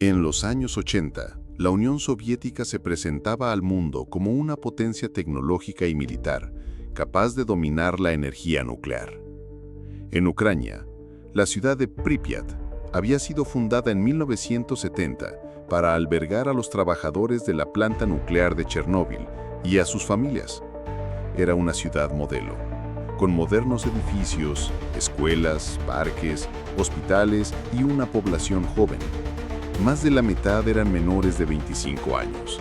En los años 80, la Unión Soviética se presentaba al mundo como una potencia tecnológica y militar, capaz de dominar la energía nuclear. En Ucrania, la ciudad de Pripyat había sido fundada en 1970 para albergar a los trabajadores de la planta nuclear de Chernóbil y a sus familias. Era una ciudad modelo, con modernos edificios, escuelas, parques, hospitales y una población joven. Más de la mitad eran menores de 25 años.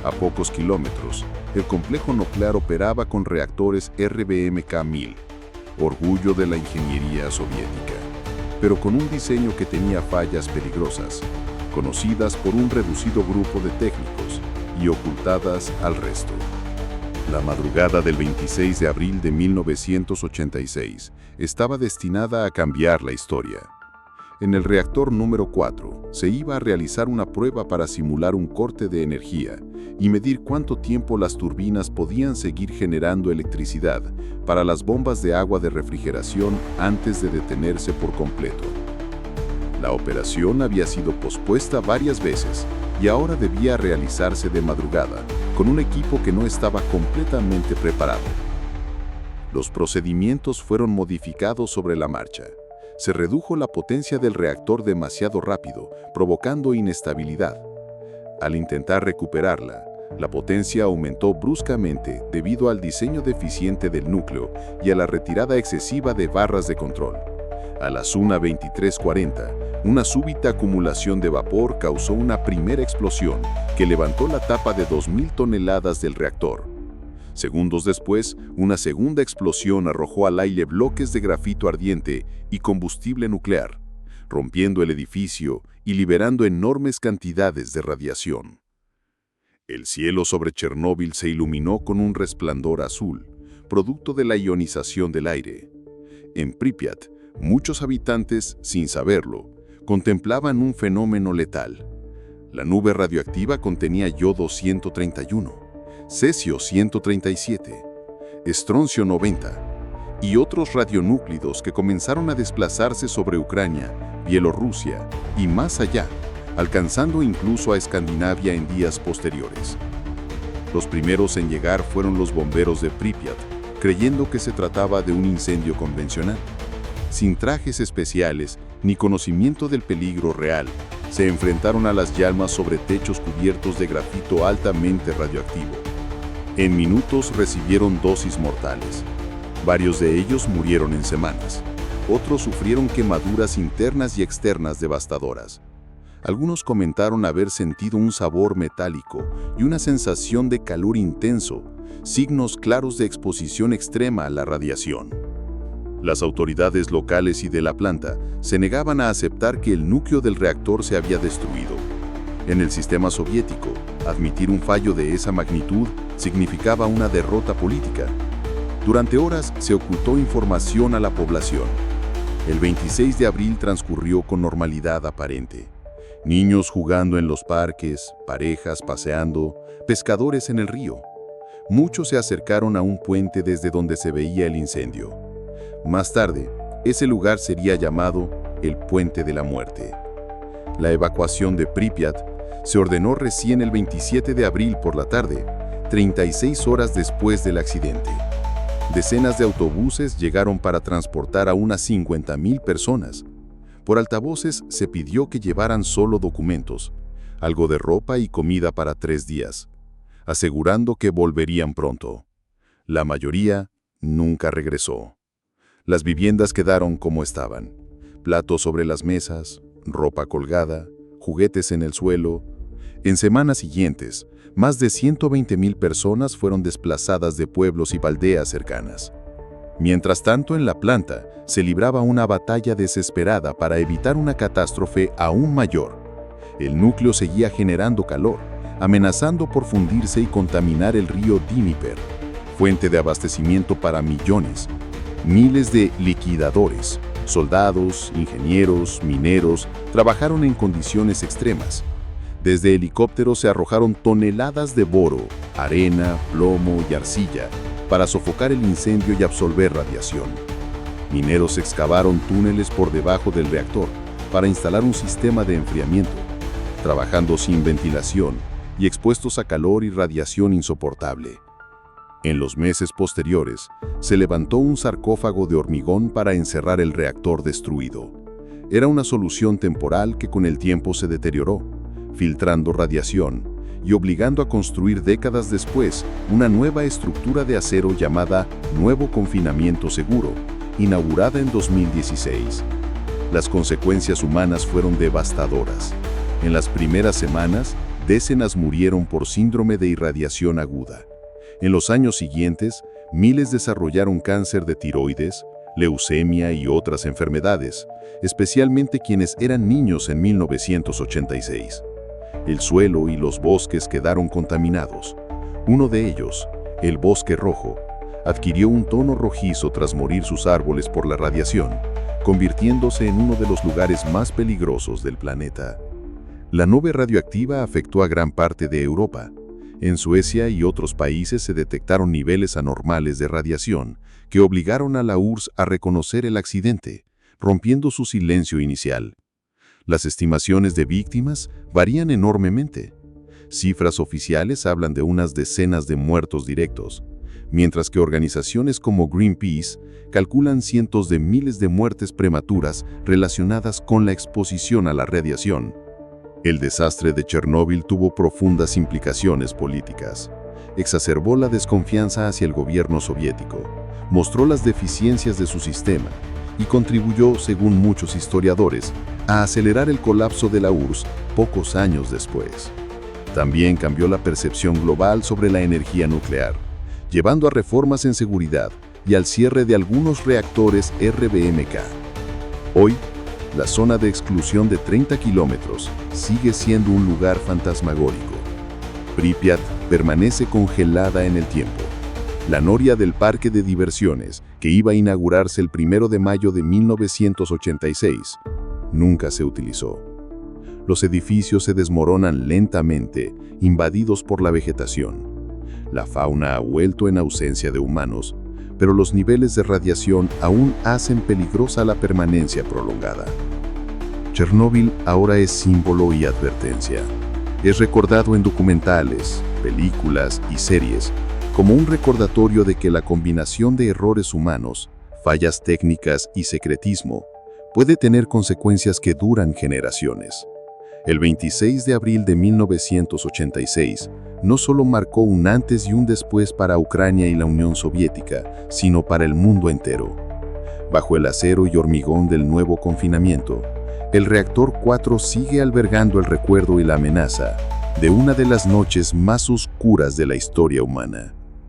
A pocos kilómetros, el complejo nuclear operaba con reactores RBMK-1000, orgullo de la ingeniería soviética, pero con un diseño que tenía fallas peligrosas, conocidas por un reducido grupo de técnicos y ocultadas al resto. La madrugada del 26 de abril de 1986 estaba destinada a cambiar la historia. En el reactor número 4 se iba a realizar una prueba para simular un corte de energía y medir cuánto tiempo las turbinas podían seguir generando electricidad para las bombas de agua de refrigeración antes de detenerse por completo. La operación había sido pospuesta varias veces y ahora debía realizarse de madrugada, con un equipo que no estaba completamente preparado. Los procedimientos fueron modificados sobre la marcha. Se redujo la potencia del reactor demasiado rápido, provocando inestabilidad. Al intentar recuperarla, la potencia aumentó bruscamente debido al diseño deficiente del núcleo y a la retirada excesiva de barras de control. A las 1:23:40, una súbita acumulación de vapor causó una primera explosión que levantó la tapa de 2.000 toneladas del reactor. Segundos después, una segunda explosión arrojó al aire bloques de grafito ardiente y combustible nuclear, rompiendo el edificio y liberando enormes cantidades de radiación. El cielo sobre Chernóbil se iluminó con un resplandor azul, producto de la ionización del aire. En Pripyat, muchos habitantes, sin saberlo, contemplaban un fenómeno letal. La nube radioactiva contenía yodo 131. Cesio 137, estroncio 90 y otros radionúclidos que comenzaron a desplazarse sobre Ucrania, Bielorrusia y más allá, alcanzando incluso a Escandinavia en días posteriores. Los primeros en llegar fueron los bomberos de Pripyat, creyendo que se trataba de un incendio convencional. Sin trajes especiales ni conocimiento del peligro real, se enfrentaron a las llamas sobre techos cubiertos de grafito altamente radioactivo. En minutos recibieron dosis mortales. Varios de ellos murieron en semanas. Otros sufrieron quemaduras internas y externas devastadoras. Algunos comentaron haber sentido un sabor metálico y una sensación de calor intenso, signos claros de exposición extrema a la radiación. Las autoridades locales y de la planta se negaban a aceptar que el núcleo del reactor se había destruido. En el sistema soviético, admitir un fallo de esa magnitud significaba una derrota política. Durante horas se ocultó información a la población. El 26 de abril transcurrió con normalidad aparente. Niños jugando en los parques, parejas paseando, pescadores en el río. Muchos se acercaron a un puente desde donde se veía el incendio. Más tarde, ese lugar sería llamado el Puente de la Muerte. La evacuación de Pripyat se ordenó recién el 27 de abril por la tarde, 36 horas después del accidente. Decenas de autobuses llegaron para transportar a unas 50.000 personas. Por altavoces se pidió que llevaran solo documentos, algo de ropa y comida para 3 días, asegurando que volverían pronto. La mayoría nunca regresó. Las viviendas quedaron como estaban: platos sobre las mesas, ropa colgada, juguetes en el suelo. En semanas siguientes, más de 120.000 personas fueron desplazadas de pueblos y aldeas cercanas. Mientras tanto, en la planta se libraba una batalla desesperada para evitar una catástrofe aún mayor. El núcleo seguía generando calor, amenazando por fundirse y contaminar el río Dníper, fuente de abastecimiento para millones. Miles de liquidadores, soldados, ingenieros, mineros, trabajaron en condiciones extremas. Desde helicópteros se arrojaron toneladas de boro, arena, plomo y arcilla para sofocar el incendio y absorber radiación. Mineros excavaron túneles por debajo del reactor para instalar un sistema de enfriamiento. trabajando sin ventilación y expuestos a calor y radiación insoportable. En los meses posteriores, se levantó un sarcófago de hormigón para encerrar el reactor destruido. Era una solución temporal que con el tiempo se deterioró, filtrando radiación y obligando a construir décadas después una nueva estructura de acero llamada Nuevo Confinamiento Seguro, inaugurada en 2016. Las consecuencias humanas fueron devastadoras. En las primeras semanas, decenas murieron por síndrome de irradiación aguda. En los años siguientes, miles desarrollaron cáncer de tiroides, leucemia y otras enfermedades, especialmente quienes eran niños en 1986. El suelo y los bosques quedaron contaminados. Uno de ellos, el Bosque Rojo, adquirió un tono rojizo tras morir sus árboles por la radiación, convirtiéndose en uno de los lugares más peligrosos del planeta. La nube radioactiva afectó a gran parte de Europa. En Suecia y otros países se detectaron niveles anormales de radiación que obligaron a la URSS a reconocer el accidente, rompiendo su silencio inicial. Las estimaciones de víctimas varían enormemente. Cifras oficiales hablan de unas decenas de muertos directos, mientras que organizaciones como Greenpeace calculan cientos de miles de muertes prematuras relacionadas con la exposición a la radiación. El desastre de Chernóbil tuvo profundas implicaciones políticas. Exacerbó la desconfianza hacia el gobierno soviético, mostró las deficiencias de su sistema y contribuyó, según muchos historiadores, a acelerar el colapso de la URSS pocos años después. También cambió la percepción global sobre la energía nuclear, llevando a reformas en seguridad y al cierre de algunos reactores RBMK. Hoy, la zona de exclusión de 30 kilómetros sigue siendo un lugar fantasmagórico. Pripyat permanece congelada en el tiempo. La noria del parque de diversiones, que iba a inaugurarse el 1 de mayo de 1986, nunca se utilizó. Los edificios se desmoronan lentamente, invadidos por la vegetación. La fauna ha vuelto en ausencia de humanos, pero los niveles de radiación aún hacen peligrosa la permanencia prolongada. Chernóbil ahora es símbolo y advertencia. Es recordado en documentales, películas y series como un recordatorio de que la combinación de errores humanos, fallas técnicas y secretismo puede tener consecuencias que duran generaciones. El 26 de abril de 1986 no solo marcó un antes y un después para Ucrania y la Unión Soviética, sino para el mundo entero. Bajo el acero y hormigón del nuevo confinamiento, el reactor 4 sigue albergando el recuerdo y la amenaza de una de las noches más oscuras de la historia humana.